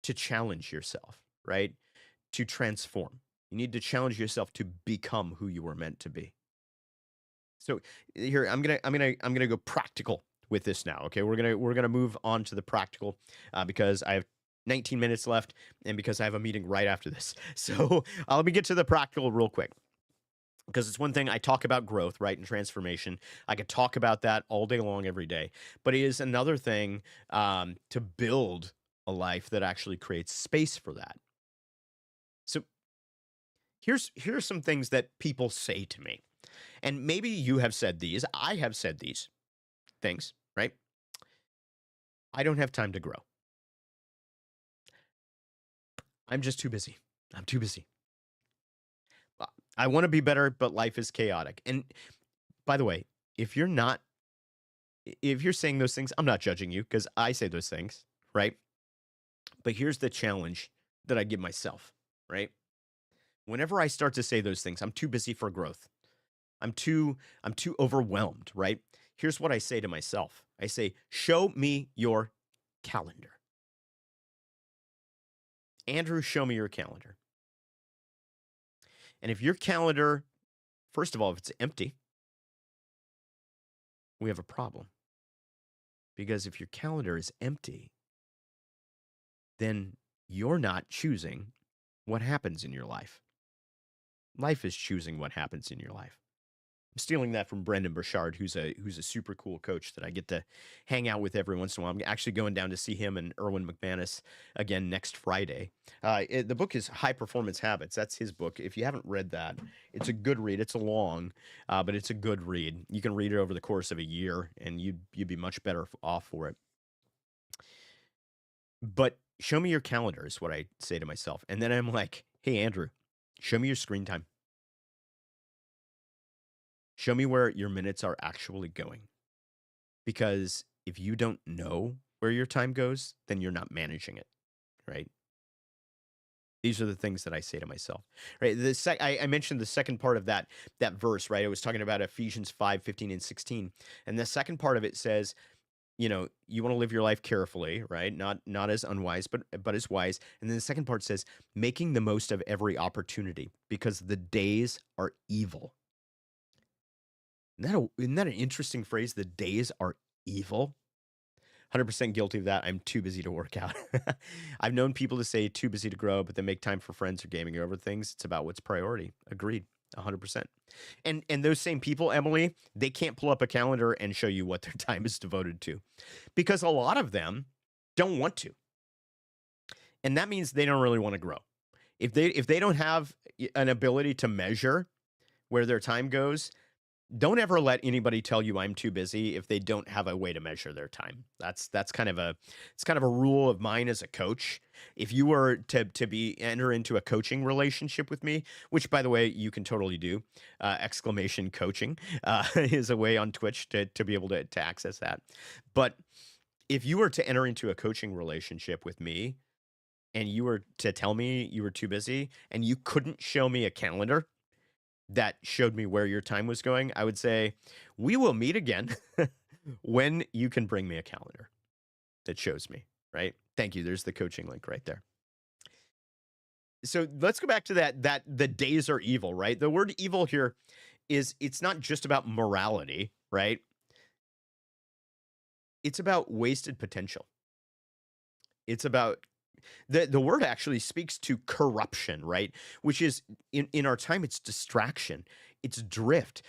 to challenge yourself, right? To transform. You need to challenge yourself to become who you were meant to be. So here I'm gonna go practical with this now. Okay, we're gonna move on to the practical because I have 19 minutes left and because I have a meeting right after this. So let me get to the practical real quick. Because it's one thing I talk about growth, right, and transformation. I could talk about that all day long, every day. But it is another thing to build a life that actually creates space for that. So here's some things that people say to me, and maybe you have said these. I have said these things, right? I don't have time to grow. I'm just too busy. I'm too busy. I want to be better, but life is chaotic. And by the way, if you're saying those things, I'm not judging you because I say those things, right? But here's the challenge that I give myself, right? Whenever I start to say those things, I'm too busy for growth. I'm too overwhelmed, right? Here's what I say to myself. I say, show me your calendar. Andrew, show me your calendar. And if your calendar, first of all, if it's empty, we have a problem. Because if your calendar is empty, then you're not choosing what happens in your life. Life is choosing what happens in your life. I'm stealing that from Brendan Burchard, who's a super cool coach that I get to hang out with every once in a while. I'm actually going down to see him and Erwin McManus again next Friday. The book is High Performance Habits. That's his book. If you haven't read that, it's a good read. It's long, but it's a good read. You can read it over the course of a year, and you'd be much better off for it. But show me your calendar is what I say to myself, and then I'm like, hey Andrew, show me your screen time. Show me where your minutes are actually going. Because if you don't know where your time goes, then you're not managing it, right? These are the things that I say to myself, right? I mentioned the second part of that verse, right? I was talking about Ephesians 5:15 and 16. And the second part of it says, you want to live your life carefully, right? Not as unwise, but as wise. And then the second part says, making the most of every opportunity because the days are evil. Isn't that an interesting phrase? The days are evil. 100% guilty of that. I'm too busy to work out. I've known people to say too busy to grow, but then make time for friends or gaming or other things. It's about what's priority. Agreed. 100%. And those same people, Emily, they can't pull up a calendar and show you what their time is devoted to because a lot of them don't want to. And that means they don't really want to grow. If they don't have an ability to measure where their time goes, don't ever let anybody tell you I'm too busy if they don't have a way to measure their time. That's kind of a rule of mine as a coach. If you were to enter into a coaching relationship with me, which by the way you can totally do, exclamation coaching is a way on Twitch to be able to access that. But if you were to enter into a coaching relationship with me and you were to tell me you were too busy and you couldn't show me a calendar that showed me where your time was going, I would say, we will meet again when you can bring me a calendar that shows me, right? Thank you. There's the coaching link right there. So let's go back to that the days are evil, right? The word evil here it's not just about morality, right? It's about wasted potential. It's about the word actually speaks to corruption, right? Which is in our time, it's distraction, it's drift.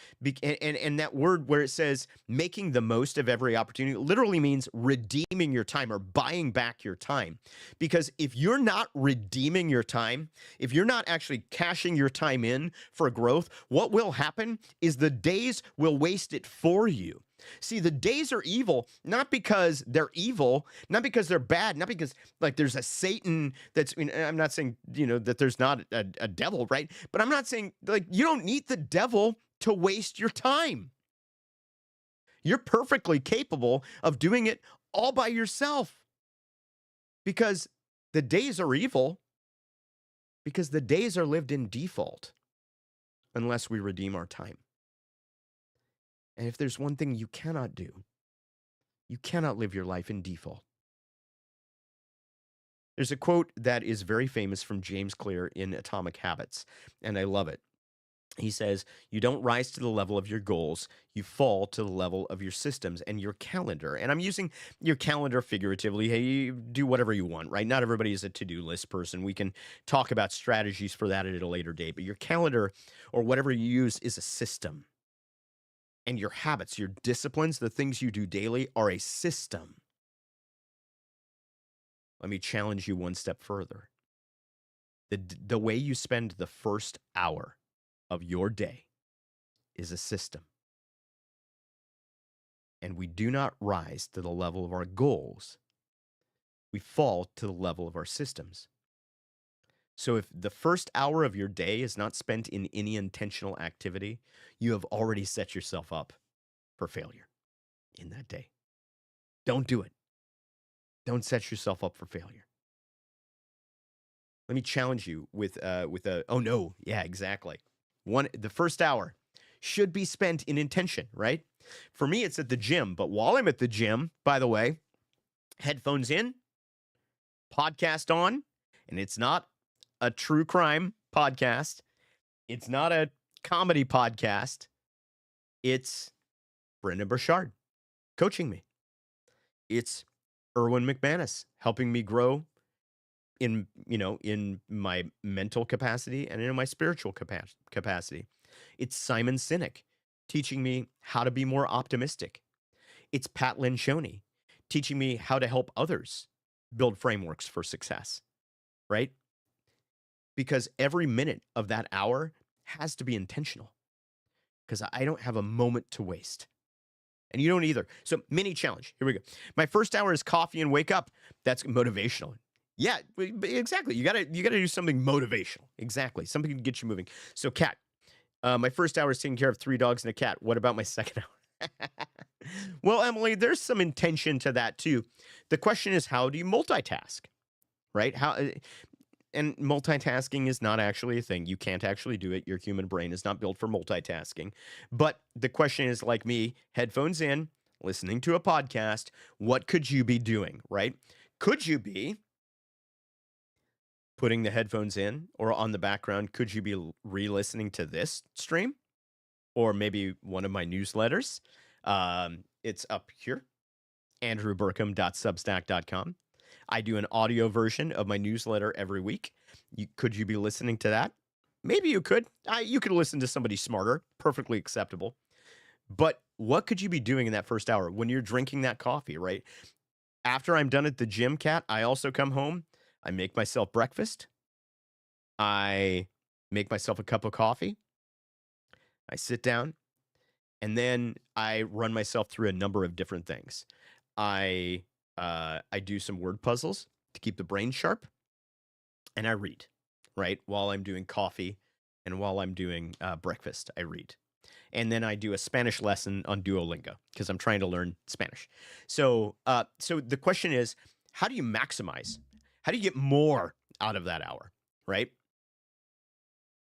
And that word where it says making the most of every opportunity literally means redeeming your time or buying back your time. Because if you're not redeeming your time, if you're not actually cashing your time in for growth, what will happen is the days will waste it for you. See, the days are evil, not because they're evil, not because they're bad, not because like there's a Satan I'm not saying, that there's not a devil, right? But I'm not saying like you don't need the devil to waste your time. You're perfectly capable of doing it all by yourself because the days are evil because the days are lived in default unless we redeem our time. And if there's one thing you cannot do, you cannot live your life in default. There's a quote that is very famous from James Clear in Atomic Habits, and I love it. He says, you don't rise to the level of your goals, you fall to the level of your systems and your calendar. And I'm using your calendar figuratively. Hey, you do whatever you want, right? Not everybody is a to-do list person. We can talk about strategies for that at a later date, but your calendar or whatever you use is a system. And your habits, your disciplines, the things you do daily are a system. Let me challenge you one step further. The way you spend the first hour of your day is a system. And we do not rise to the level of our goals. We fall to the level of our systems. So if the first hour of your day is not spent in any intentional activity, you have already set yourself up for failure in that day. Don't do it. Don't set yourself up for failure. Let me challenge you with oh no, yeah, exactly. The first hour should be spent in intention, right? For me, it's at the gym, but while I'm at the gym, by the way, headphones in, podcast on, and it's not a true crime podcast. It's not a comedy podcast. It's Brendan Burchard coaching me. It's Erwin McManus helping me grow in, in my mental capacity and in my spiritual capacity. It's Simon Sinek teaching me how to be more optimistic. It's Pat Lencioni teaching me how to help others build frameworks for success, right? Because every minute of that hour has to be intentional because I don't have a moment to waste. And you don't either. So, mini challenge. Here we go. My first hour is coffee and wake up. That's motivational. Yeah, exactly. You gotta do something motivational. Exactly. Something to get you moving. So, cat. My first hour is taking care of 3 dogs and a cat. What about my second hour? Well, Emily, there's some intention to that too. The question is, how do you multitask? Right? And multitasking is not actually a thing. You can't actually do it. Your human brain is not built for multitasking. But the question is, like me, headphones in, listening to a podcast, what could you be doing, right? Could you be putting the headphones in or on the background? Could you be re-listening to this stream or maybe one of my newsletters? It's up here, andrewburkham.substack.com. I do an audio version of my newsletter every week. Could you be listening to that? Maybe you could. You could listen to somebody smarter, perfectly acceptable. But what could you be doing in that first hour when you're drinking that coffee, right? After I'm done at the gym, Cat, I also come home. I make myself breakfast. I make myself a cup of coffee. I sit down. And then I run myself through a number of different things. I do some word puzzles to keep the brain sharp, and I read, right? While I'm doing coffee and while I'm doing breakfast, I read. And then I do a Spanish lesson on Duolingo because I'm trying to learn Spanish. So the question is, how do you maximize? How do you get more out of that hour, right?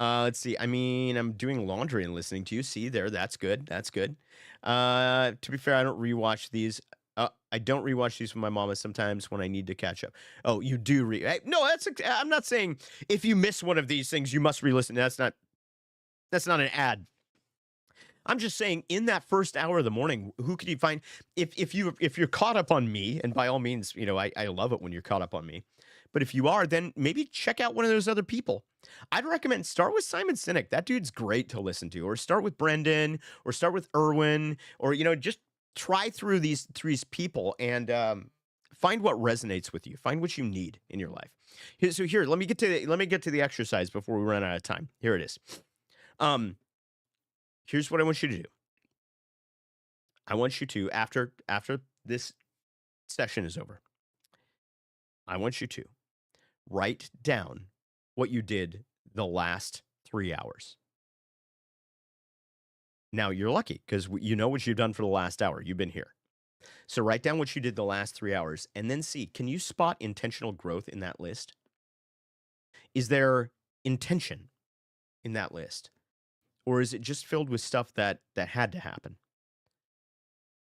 Let's see. I mean, I'm doing laundry and listening to you. See there, that's good. That's good. To be fair, I don't rewatch these. I don't rewatch these with my mama sometimes when I need to catch up. Oh, you do no, I'm not saying if you miss one of these things, you must re-listen. That's not an ad. I'm just saying in that first hour of the morning, who could you find if you're caught up on me, and by all means, I love it when you're caught up on me. But if you are, then maybe check out one of those other people. I'd recommend start with Simon Sinek. That dude's great to listen to. Or start with Brendan, or start with Erwin, or just try through these people and find what resonates with you. Find what you need in your life. So here, let me get to the exercise before we run out of time. Here it is. Here's what I want you to do. I want you to, after this session is over, I want you to write down what you did the last 3 hours. Now, you're lucky because you know what you've done for the last hour. You've been here. So write down what you did the last 3 hours and then see, can you spot intentional growth in that list? Is there intention in that list? Or is it just filled with stuff that had to happen?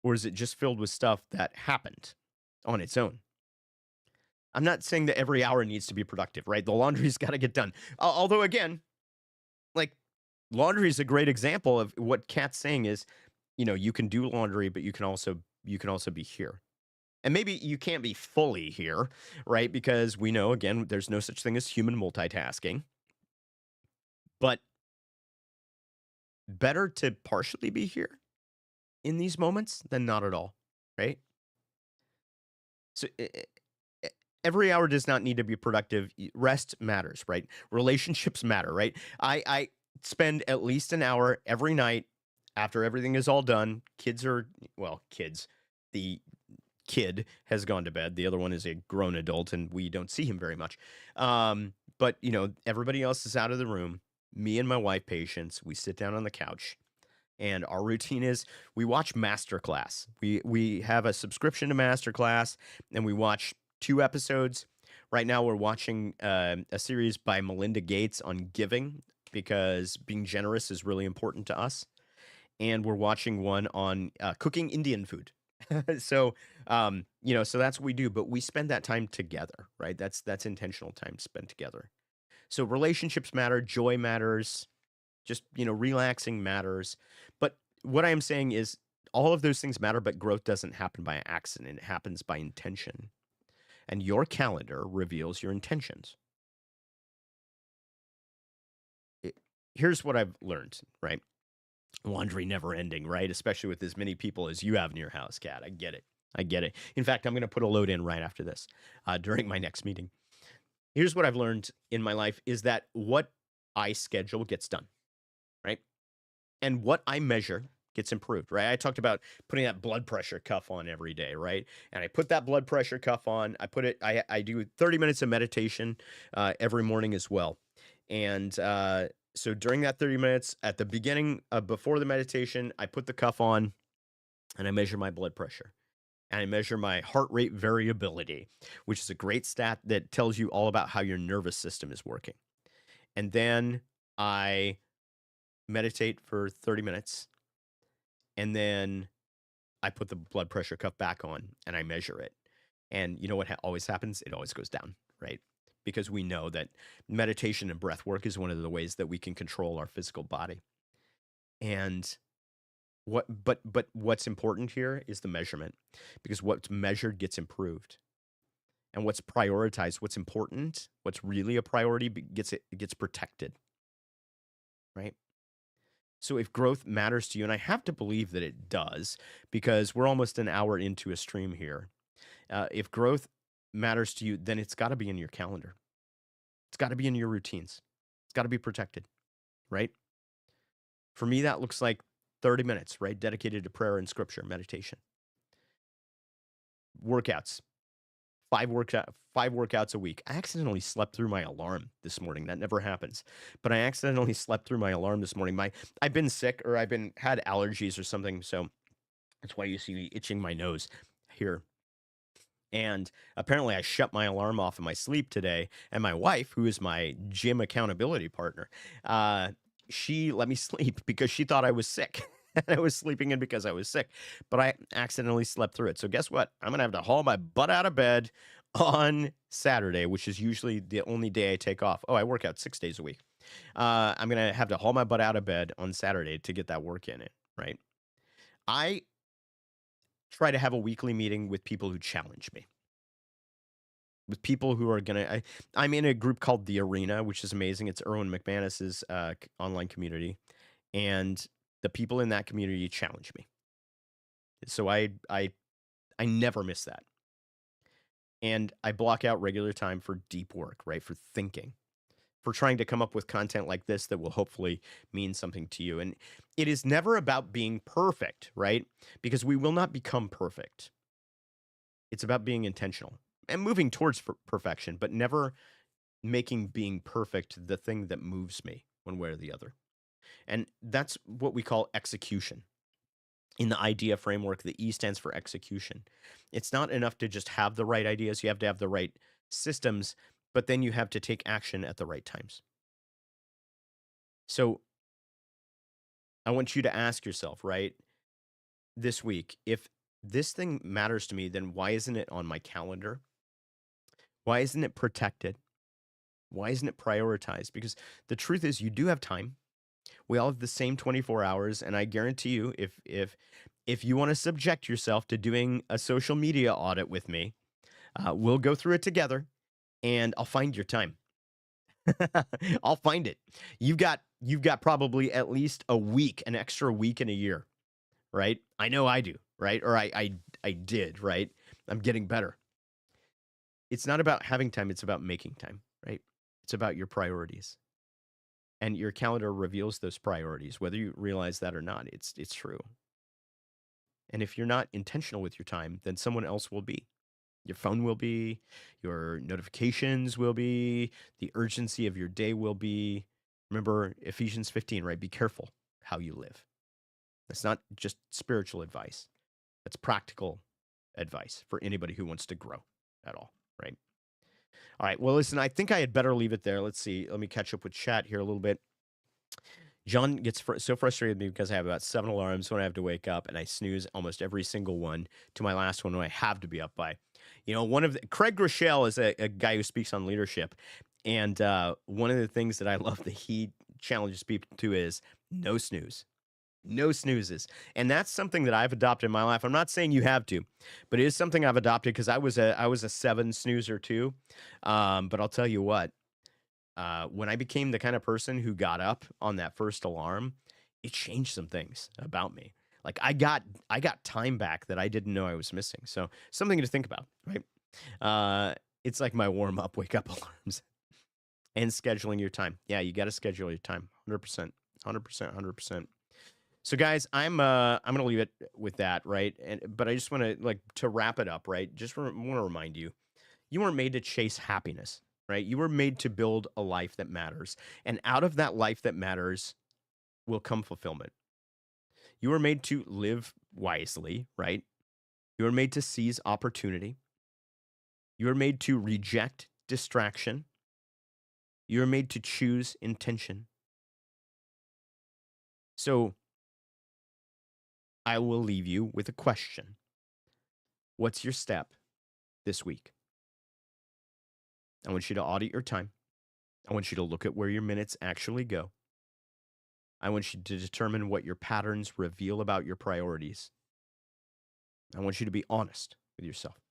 Or is it just filled with stuff that happened on its own? I'm not saying that every hour needs to be productive, right? The laundry's got to get done. Although, again, like, laundry is a great example of what Kat's saying is, you can do laundry, but you can also be here. And maybe you can't be fully here, right? Because we know, again, there's no such thing as human multitasking. But better to partially be here in these moments than not at all, right? So every hour does not need to be productive. Rest matters, right? Relationships matter, right? I spend at least an hour every night after everything is all done. Kids. The kid has gone to bed. The other one is a grown adult, and we don't see him very much. But everybody else is out of the room. Me and my wife, Patience, we sit down on the couch, and our routine is we watch Masterclass. We have a subscription to Masterclass, and we watch 2 episodes. Right now, we're watching a series by Melinda Gates on giving because being generous is really important to us, and we're watching one on cooking Indian food. So, so that's what we do. But we spend that time together, right? That's intentional time spent together. So relationships matter, joy matters, just, relaxing matters. But what I am saying is all of those things matter, but growth doesn't happen by accident. It happens by intention. And your calendar reveals your intentions. Here's what I've learned, right? Laundry never ending, right? Especially with as many people as you have in your house, Kat. I get it. I get it. In fact, I'm going to put a load in right after this during my next meeting. Here's what I've learned in my life is that what I schedule gets done, right? And what I measure gets improved, right? I talked about putting that blood pressure cuff on every day, right? And I put that blood pressure cuff on. I do 30 minutes of meditation every morning as well. And so during that 30 minutes at the beginning, before the meditation, I put the cuff on and I measure my blood pressure. And I measure my heart rate variability, which is a great stat that tells you all about how your nervous system is working. And then I meditate for 30 minutes. And then I put the blood pressure cuff back on and I measure it. And you know what always happens? It always goes down, right? Because we know that meditation and breath work is one of the ways that we can control our physical body. And what's important here is the measurement, because what's measured gets improved. And what's prioritized, what's important, what's really a priority gets protected. Right? So if growth matters to you, and I have to believe that it does, because we're almost an hour into a stream here. If growth matters to you, then it's got to be in your calendar. It's got to be in your routines. It's got to be protected, right? For me, that looks like 30 minutes, right? Dedicated to prayer and scripture, meditation. Workouts. 5 workouts a week. I accidentally slept through my alarm this morning. That never happens. But I accidentally slept through my alarm this morning. I've been sick, or had allergies or something, so that's why you see me itching my nose here. And apparently I shut my alarm off in my sleep today, and my wife, who is my gym accountability partner, she let me sleep because she thought I was sick. And I was sleeping in because I was sick, but I accidentally slept through it. So guess what? I'm going to have to haul my butt out of bed on Saturday, which is usually the only day I take off. Oh, I work out 6 days a week. I'm going to have to haul my butt out of bed on Saturday to get that work in it, right? I try to have a weekly meeting with people who challenge me. With people who are going to, I'm in a group called The Arena, which is amazing. It's Erwin McManus's online community. And the people in that community challenge me. So I never miss that. And I block out regular time for deep work, right? For thinking, for trying to come up with content like this that will hopefully mean something to you. And it is never about being perfect, right? Because we will not become perfect. It's about being intentional and moving towards perfection, but never making being perfect the thing that moves me one way or the other. And that's what we call execution. In the idea framework, the E stands for execution. It's not enough to just have the right ideas. You have to have the right systems, but then you have to take action at the right times. So I want you to ask yourself, right, this week, if this thing matters to me, then why isn't it on my calendar? Why isn't it protected? Why isn't it prioritized? Because the truth is, you do have time. We all have the same 24 hours, and I guarantee you, if you want to subject yourself to doing a social media audit with me, we'll go through it together, and I'll find your time. I'll find it. You've got probably at least a week, an extra week in a year, right? I know I do, right? Or I did, right? I'm getting better. It's not about having time, it's about making time, right? It's about your priorities. And your calendar reveals those priorities, whether you realize that or not. It's true. And if you're not intentional with your time, then someone else will be. Your phone will be, your notifications will be, the urgency of your day will be. Remember Ephesians 15, right? Be careful how you live. That's not just spiritual advice. That's practical advice for anybody who wants to grow at all, right? All right. Well, listen, I think I had better leave it there. Let's see. Let me catch up with chat here a little bit. John gets so frustrated with me because I have about 7 alarms when I have to wake up, and I snooze almost every single one to my last one when I have to be up by. Craig Groeschel is a guy who speaks on leadership, and one of the things that I love that he challenges people to is no snooze. No snoozes. And that's something that I've adopted in my life. I'm not saying you have to, but it is something I've adopted because I was a 7 snoozer too. But I'll tell you what, when I became the kind of person who got up on that first alarm, it changed some things about me. Like I got time back that I didn't know I was missing. So something to think about, right? It's like my warm up, wake up alarms, and scheduling your time. Yeah, you got to schedule your time, 100%, 100%, 100%. So guys, I'm gonna leave it with that, right? And but I just want to wrap it up, right? Just want to remind you, you weren't made to chase happiness, right? You were made to build a life that matters, and out of that life that matters will come fulfillment. You were made to live wisely, right? You were made to seize opportunity. You were made to reject distraction. You were made to choose intention. So I will leave you with a question. What's your step this week? I want you to audit your time. I want you to look at where your minutes actually go. I want you to determine what your patterns reveal about your priorities. I want you to be honest with yourself,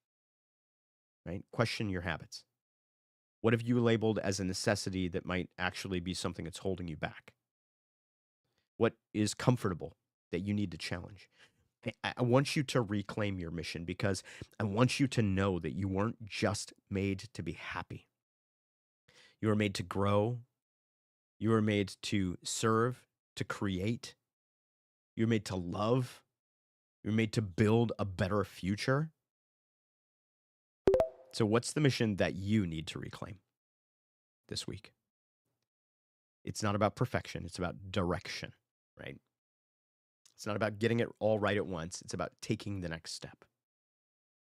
right? Question your habits. What have you labeled as a necessity that might actually be something that's holding you back? What is comfortable that you need to challenge? I want you to reclaim your mission because I want you to know that you weren't just made to be happy. You were made to grow. You were made to serve, to create. You're made to love. You're made to build a better future. So, what's the mission that you need to reclaim this week? It's not about perfection, it's about direction, right? It's not about getting it all right at once, it's about taking the next step.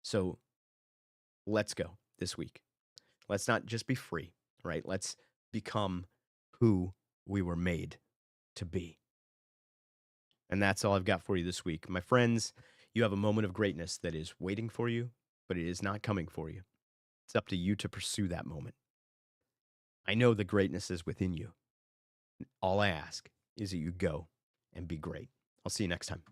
So, let's go this week. Let's not just be free, right? Let's become who we were made to be. And that's all I've got for you this week. My friends, you have a moment of greatness that is waiting for you, but it is not coming for you. It's up to you to pursue that moment. I know the greatness is within you. All I ask is that you go and be great. I'll see you next time.